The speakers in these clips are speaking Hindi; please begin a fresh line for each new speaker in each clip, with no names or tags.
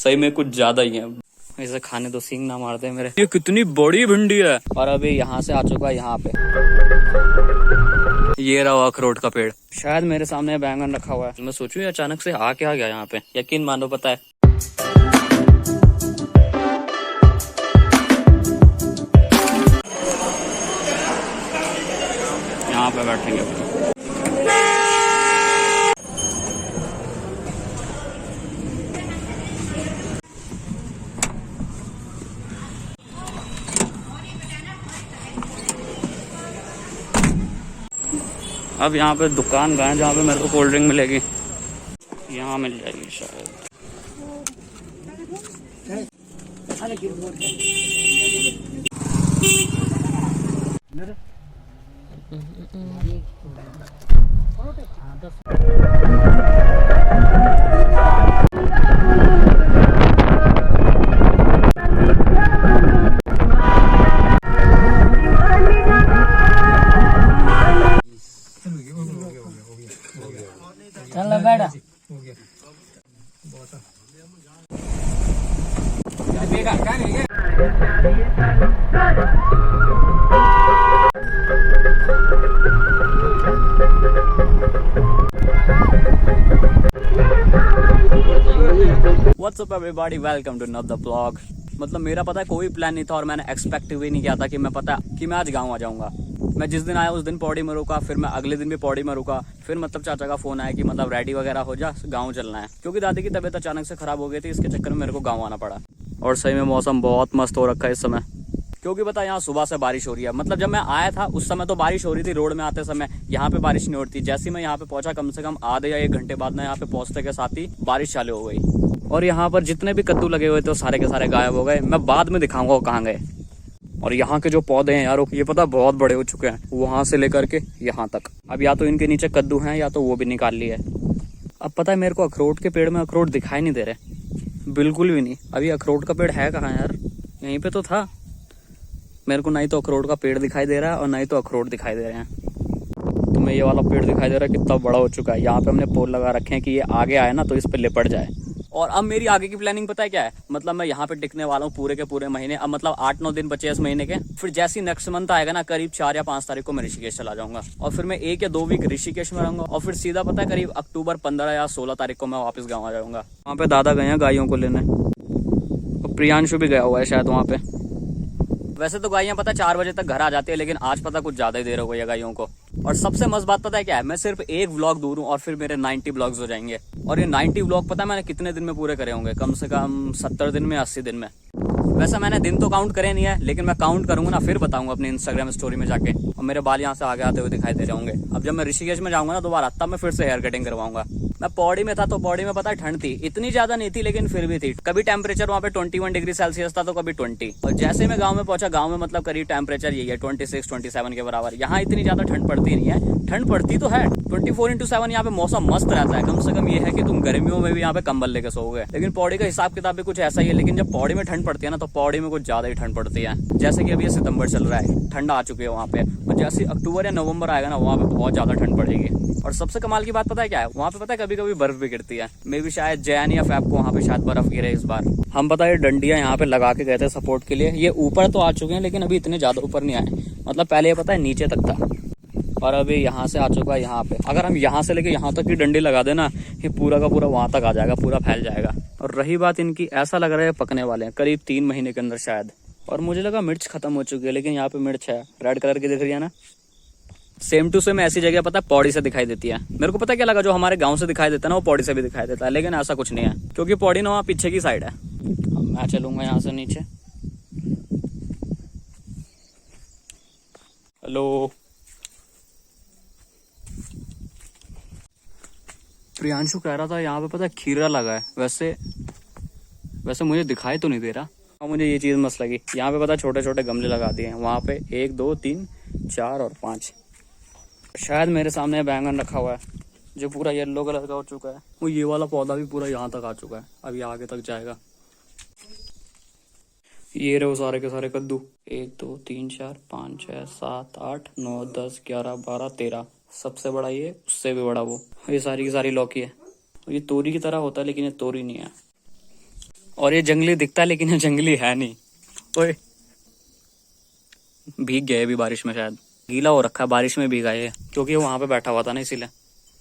सही में कुछ ज्यादा ही है। इसे खाने तो सींग ना मारते मेरे। ये कितनी बड़ी भिंडी है। और अभी यहाँ से आ चुका है यहाँ पे। ये रहा अखरोट का पेड़। शायद मेरे सामने बैंगन रखा हुआ है। मैं सोचूं ये अचानक से आ क्या गया यहाँ पे। यकीन मानो पता है यहाँ पे बैठेंगे। अब यहाँ पे दुकान गए जहाँ पे मेरे को कोल्ड ड्रिंक मिलेगी। यहाँ मिल जाएगी शायद।
चलो बैठा।
What's up everybody, welcome to another vlog। मतलब मेरा पता है कोई प्लान नहीं था और मैंने एक्सपेक्ट भी नहीं किया था कि मैं आज गाँव आ जाऊंगा। मैं जिस दिन आया उस दिन पौड़ी में रुका, फिर मैं अगले दिन भी पौड़ी में रुका। फिर मतलब चाचा का फोन आया कि मतलब रेडी वगैरह हो जा, गाँव चलना है, क्योंकि दादी की तबीयत अचानक से खराब हो गई थी। इसके चक्कर में मेरे को गाँव आना पड़ा। और सही में मौसम बहुत मस्त हो रखा है इस समय, क्योंकि पता यहाँ सुबह से बारिश हो रही है। मतलब जब मैं आया था उस समय तो बारिश हो रही थी, रोड में आते समय। यहाँ पे बारिश नहीं होती। जैसे मैं यहाँ पे पहुंचा कम से कम आधे या 1 घंटे बाद में यहाँ पे पहुंचते के साथ ही बारिश चालू हो गई। और यहाँ पर जितने भी कद्दू लगे हुए थे सारे के सारे गायब हो गए। मैं बाद में दिखाऊंगा वो कहाँ गए। और यहाँ के जो पौधे हैं यार, ये पता बहुत बड़े हो चुके हैं, वहां से लेकर के यहाँ तक। अब या तो इनके नीचे कद्दू हैं या तो वो भी निकाल लिए। अब पता है मेरे को अखरोट के पेड़ में अखरोट दिखाई नहीं दे रहे, बिल्कुल भी नहीं। अभी अखरोट का पेड़ है कहाँ यार? यहीं पे तो था। मेरे को नहीं तो अखरोट का पेड़ दिखाई दे रहा है और नहीं तो अखरोट दिखाई दे रहे हैं। तो मैं ये वाला पेड़ दिखाई दे रहा है कितना बड़ा हो चुका है। यहाँ पे हमने पोल लगा रखे हैं कि ये आगे आए ना तो इस पे लिपट जाए। और अब मेरी आगे की प्लानिंग पता है क्या है? मतलब मैं यहाँ पे टिकने वाला हूँ पूरे के पूरे महीने। अब मतलब 8-9 दिन बचे इस महीने के। फिर जैसे नेक्स्ट मंथ आएगा ना, करीब 4 या 5 तारीख को मैं ऋषिकेश चला जाऊंगा। और फिर मैं 1 या 2 वीक ऋषिकेश में रहूंगा। और फिर सीधा पता है करीब अक्टूबर 15 या 16 तारीख को मैं वापस गाँव आ जाऊंगा। वहाँ पे दादा गए हैं गायों को लेने। और प्रियांशु भी गया हुआ है शायद वहाँ पे। वैसे तो गायियां पता 4 बजे तक घर आ जाती है, लेकिन आज पता कुछ ज्यादा ही देर हो गई है गायों को। और सबसे मस्त बात पता है क्या है? मैं सिर्फ एक व्लॉग दूर हूँ और फिर मेरे 90 व्लॉग्स हो जाएंगे। और ये 90 व्लॉग पता है मैंने कितने दिन में पूरे करे होंगे? कम से कम 70 दिन में, 80 दिन में। वैसे मैंने दिन तो काउंट करे नहीं है, लेकिन मैं काउंट करूंगा ना फिर बताऊंगा अपनी इंस्टाग्राम स्टोरी में जाके। और मेरे बाल यहाँ से आगे आते हुए दिखाई दे रहे होंगे। अब जब मैं ऋषिकेश में जाऊंगा ना दोबारा, तब मैं फिर से हेयर कटिंग करवाऊंगा। मैं पौड़ी में था तो पौड़ी में पता है ठंड थी, इतनी ज्यादा नहीं थी लेकिन फिर भी थी। कभी टेम्परेचर वहाँ पे 21 डिग्री सेल्सियस था तो कभी 20। और जैसे मैं गाँव में पहुंचा, गाँव में मतलब करीब टेम्परेचर यही है 26-27 के बराबर। यहाँ इतनी ज्यादा ठंड पड़ती नहीं है। ठंड पड़ती तो है 24/7। यहाँ पे मौसम मस्त रहता है। कम से कम ये है कि तुम गर्मियों में भी यहाँ पे कंबल लेके सोओगे। लेकिन पौड़ी का हिसाब किताब भी कुछ ऐसा ही है। लेकिन जब पौड़ी में ठंड पड़ती है ना तो पौड़ी में कुछ ज्यादा ही ठंड पड़ती है। जैसे कि अभी ये सितंबर चल रहा है, ठंड आ चुकी है वहाँ पे। और जैसे अक्टूबर या नवंबर आएगा ना, वहाँ पे बहुत ज्यादा ठंड पड़ेगी। और सबसे कमाल की बात पता है क्या है? वहाँ पे पता है कभी कभी बर्फ भी गिरती है। मे भी शायद जैन या फेब को वहाँ पे शायद बर्फ गिरे इस बार। हम पता है डंडियां यहाँ पे लगा के गए थे सपोर्ट के लिए। ये ऊपर तो आ चुके हैं लेकिन अभी इतने ज्यादा ऊपर नहीं आए। मतलब पहले ये पता है नीचे तक था और अभी यहाँ से आ चुका है यहाँ पे। अगर हम यहाँ से लेके यहाँ तक की डंडी लगा देना, ये पूरा का पूरा वहां तक आ जाएगा, पूरा फैल जाएगा। और रही बात इनकी, ऐसा लग रहा है पकने वाले हैं करीब 3 महीने के अंदर शायद। और मुझे लगा मिर्च खत्म हो चुकी है, लेकिन यहाँ पे मिर्च है, रेड कलर की दिख रही है ना। सेम टू सेम ऐसी जगह पता है पौड़ी से दिखाई देती है। मेरे को पता क्या लगा, जो हमारे गांव से दिखाई देता है ना वो पौड़ी से भी दिखाई देता है, लेकिन ऐसा कुछ नहीं है, क्योंकि पौड़ी ना वहाँ पीछे की साइड है। अब मैं चलूंगा यहाँ से नीचे। हेलो, प्रियांशु कह रहा था यहाँ पे पता है खीरा लगा है। वैसे मुझे दिखाई तो नहीं दे रहा। और मुझे ये चीज मस्त लगी, यहाँ पे पता छोटे छोटे गमले लगा दिए हैं। वहाँ पे 1 2 3 4 और 5। शायद मेरे सामने बैंगन रखा हुआ है जो पूरा येलो कलर का हो चुका है। वो ये वाला पौधा भी पूरा यहाँ तक आ चुका है, अभी आगे तक जाएगा। ये रहे सारे के सारे कद्दू। 1 2 3 4 5 6 7 8 9 10 11 12 13। सबसे बड़ा ये, उससे भी बड़ा वो। ये सारी की सारी लौकी है। ये तोरी की तरह होता है लेकिन ये तोरी नहीं है। और ये जंगली दिखता है लेकिन ये जंगली है नहीं। ओए भीग गए अभी बारिश में, शायद गीला हो रखा है, बारिश में भीगा ये, क्योंकि वो वहां पे बैठा हुआ था ना, इसीलिए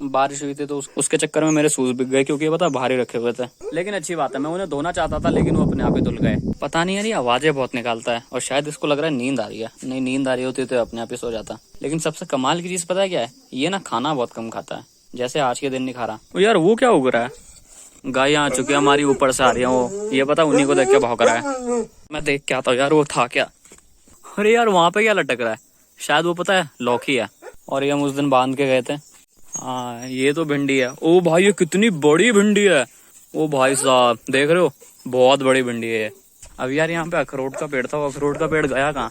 बारिश हुई थी तो उसके चक्कर में मेरे शूज बिक गए, क्योंकि ये पता भारी रखे हुए थे। लेकिन अच्छी बात है, मैं उन्हें धोना चाहता था लेकिन वो अपने आप ही धुल गए। पता नहीं यार ये आवाजें बहुत निकालता है और शायद इसको लग रहा है नींद आ रही है। नहीं, नींद आ रही होती तो अपने आप ही सो जाता। लेकिन सबसे कमाल की चीज पता है क्या है, ये ना खाना बहुत कम खाता है, जैसे आज के दिन नहीं खा रहा। यार वो क्या उग रहा है, गाय आ चुकी है हमारी, ऊपर से आ रही है वो, ये पता उन्हीं को देख के भौंक रहा है। मैं देख के आता हूँ यार वो था क्या। अरे यार वहां पे क्या लटक रहा है, शायद वो पता है लौकी है, और ये हम उस दिन बांध के गए थे। हाँ ये तो भिंडी है। ओ भाई ये कितनी बड़ी भिंडी है, ओ भाई साहब देख रहे हो, बहुत बड़ी भिंडी है। अब यार यहाँ पे अखरोट का पेड़ था, अखरोट का पेड़ गया कहाँ।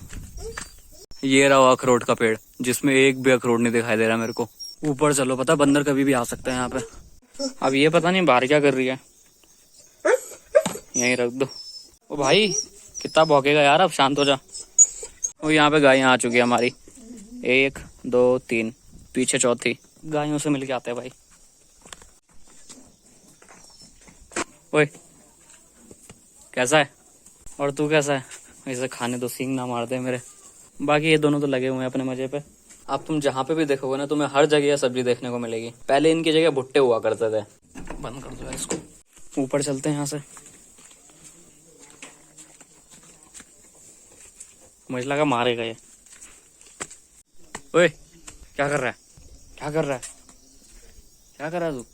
ये रहा अखरोट का पेड़, जिसमें एक भी अखरोट नहीं दिखाई दे रहा मेरे को। ऊपर चलो, पता बंदर कभी भी आ सकता है यहाँ पे। अब ये पता नहीं बाहर क्या कर रही है, यहीं रख दो। ओ भाई कितना भौंकेगा यार, अब शांत हो जा। वो यहाँ पे गायें आ चुकी है हमारी, 1 2 3, पीछे चौथी। गायों से मिलके आते हैं भाई। ओए कैसा है, और तू कैसा है। इसे खाने तो सींग ना मार दे मेरे। बाकी ये दोनों तो लगे हुए हैं अपने मजे पे। अब तुम जहाँ पे भी देखोगे ना, तुम्हें हर जगह सब्जी देखने को मिलेगी। पहले इनकी जगह भुट्टे हुआ करते थे। बंद कर दो इसको, ऊपर चलते हैं यहाँ से। मुझे लगा मारेगा ये। ओए क्या कर रहा है, क्या कर रहा है, क्या कर रहा है तू।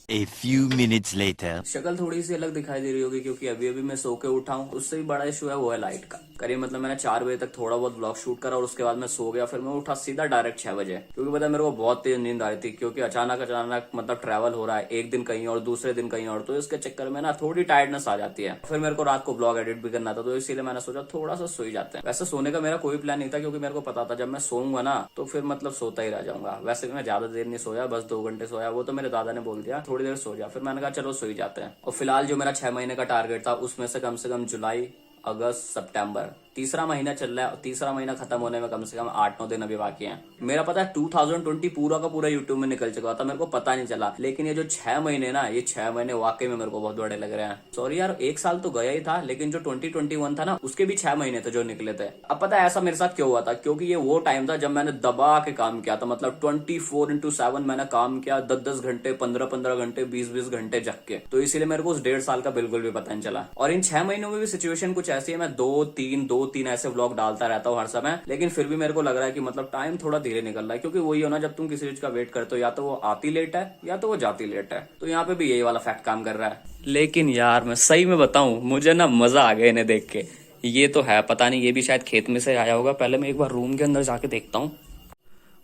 A few minutes later.
शक्ल थोड़ी सी अलग दिखाई दे रही होगी क्योंकि अभी अभी मैं सो के उठा हूँ। उससे भी बड़ा इशू है वो है लाइट का। करीब मतलब मैंने 4 बजे तक थोड़ा बहुत ब्लॉग शूट करा और उसके बाद मैं सो गया। फिर मैं उठा सीधा डायरेक्ट 6 बजे, क्योंकि पता है मेरे को बहुत तेज नींद आ रही थी, क्योंकि अचानक मतलब ट्रैवल हो रहा है, एक दिन कहीं और दूसरे दिन कहीं और, तो इसके चक्कर में ना थोड़ी टायर्डनेस आ जाती है। फिर मेरे को रात को ब्लॉग एडिट भी करना था, तो इसीलिए मैंने सोचा थोड़ा सा सो ही जाते हैं। वैसे सोने का मेरा कोई प्लान नहीं था, क्योंकि मेरे को पता था जब मैं सोऊंगा ना तो फिर मतलब सोता ही रह जाऊंगा। वैसे मैं ज्यादा देर नहीं सोया, बस 2 घंटे सोया। वो तो मेरे दादा ने बोल दिया थोड़ी देर सो जा, फिर मैंने कहा चलो सो ही जाते हैं। और फिलहाल जो मेरा 6 महीने का टारगेट था उसमें से कम जुलाई, अगस्त, सितंबर, तीसरा महीना चल रहा है और तीसरा महीना खत्म होने में कम से कम 8-9 दिन अभी बाकी हैं। मेरा पता है 2020 पूरा का पूरा यूट्यूब में निकल चुका था, मेरे को पता नहीं चला। लेकिन ये जो 6 महीने ना, ये 6 महीने वाकई में मेरे को बहुत बड़े लग रहे हैं। सॉरी यार 1 साल तो गया ही था, लेकिन जो 2021 था ना उसके भी 6 महीने थे जो निकले थे। अब पता है ऐसा मेरे साथ क्यों हुआ था, क्योंकि ये वो टाइम था जब मैंने दबा के काम किया था। मतलब 24/7 मैंने काम किया, 10-10 घंटे, 15-15 घंटे, 20-20 घंटे जग के। तो इसीलिए मेरे को उस 1.5 साल का बिल्कुल भी पता नहीं चला। और इन 6 महीनों में भी सिचुएशन कुछ ऐसी है, मैं 2-3 ऐसे व्लॉग डालता रहता हूँ हर समय, लेकिन फिर भी मेरे को लग रहा है कि मतलब टाइम थोड़ा धीरे निकल रहा है। क्योंकि वही हो ना, जब तुम किसी चीज का वेट करते हो या तो वो आती लेट है या तो वो जाती लेट है। तो यहाँ पे भी यही वाला फैक्ट काम कर रहा है। लेकिन यार मैं सही में बताऊं, मुझे ना मजा आ गया इन्हें देख के। ये तो है, पता नहीं ये भी शायद खेत में से आया होगा। पहले मैं एक बार रूम के अंदर जाके देखता हूँ।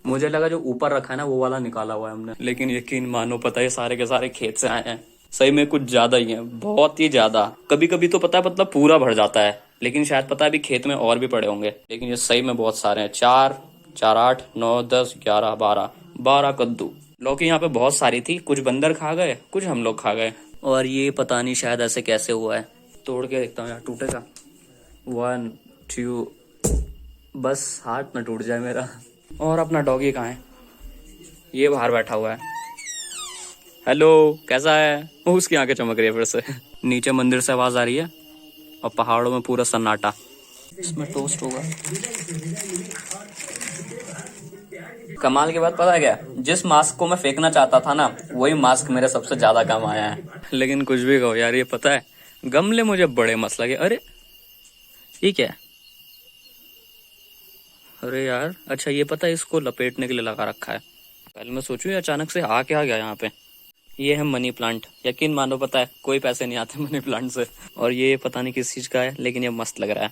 मुझे लगा जो ऊपर रखा है ना वो वाला निकाला हुआ है हमने, लेकिन यकीन मानो पता है सारे के सारे खेत से आए हैं। सही में कुछ ज्यादा ही है, बहुत ही ज्यादा। कभी कभी तो पता है मतलब पूरा भर जाता है, लेकिन शायद पता है अभी खेत में और भी पड़े होंगे। लेकिन ये सही में बहुत सारे हैं। 4, 8, 9, 10, 11, 12 कद्दू। लौकी यहाँ पे बहुत सारी थी, कुछ बंदर खा गए, कुछ हम लोग खा गए। और ये पता नहीं शायद ऐसे कैसे हुआ है, तोड़ के देखता हूँ यार टूटेगा। 1 2, बस हाथ न टूट जाए मेरा। और अपना डॉगी कहाँ है, ये बाहर बैठा हुआ है। हेलो कैसा है, उसकी आंखें चमक रही है फिर से। नीचे मंदिर से आवाज आ रही है और पहाड़ों में पूरा सन्नाटा। इसमें टोस्ट होगा। कमाल की बात पता है क्या, जिस मास्क को मैं फेंकना चाहता था ना वही मास्क मेरे सबसे ज्यादा काम आया है। लेकिन कुछ भी कहो यार, ये पता है गमले मुझे बड़े मस्त लगे। अरे ये क्या है, अरे यार अच्छा ये पता है इसको लपेटने के लिए लगा रखा है। पहले मैं सोचूं अचानक से आ क्या गया यहाँ पे। ये है मनी प्लांट, यकीन मानो पता है कोई पैसे नहीं आते मनी प्लांट से। और ये पता नहीं किस चीज का है, लेकिन ये मस्त लग रहा है।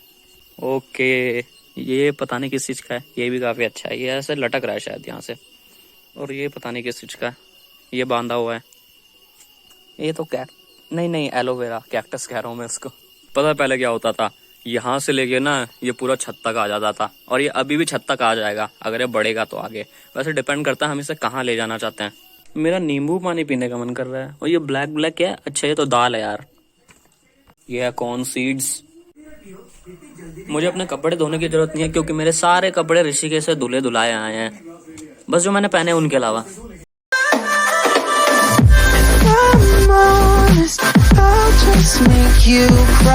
ओके ये पता नहीं किस चीज का है, ये भी काफी अच्छा है। ये ऐसे लटक रहा है शायद यहाँ से। और ये पता नहीं किस चीज का है, ये बांधा हुआ है। ये तो नहीं एलोवेरा, कैक्टस कह रहा हूँ मैं इसको। पता है पहले क्या होता था, यहाँ से लेके ना ये पूरा छत तक आ जाता था, और ये अभी भी छत तक आ जाएगा अगर ये बढ़ेगा तो आगे। वैसे डिपेंड करता है हम इसे कहाँ ले जाना चाहते हैं। मेरा नींबू पानी पीने का मन कर रहा है। और ये ब्लैक क्या है, अच्छा ये तो दाल है यार। ये है कॉर्न सीड्स। मुझे अपने कपड़े धोने की जरूरत नहीं है, क्योंकि मेरे सारे कपड़े ऋषिकेश से धुले धुलाए आए हैं, बस जो मैंने पहने उनके अलावा।
just make you cry.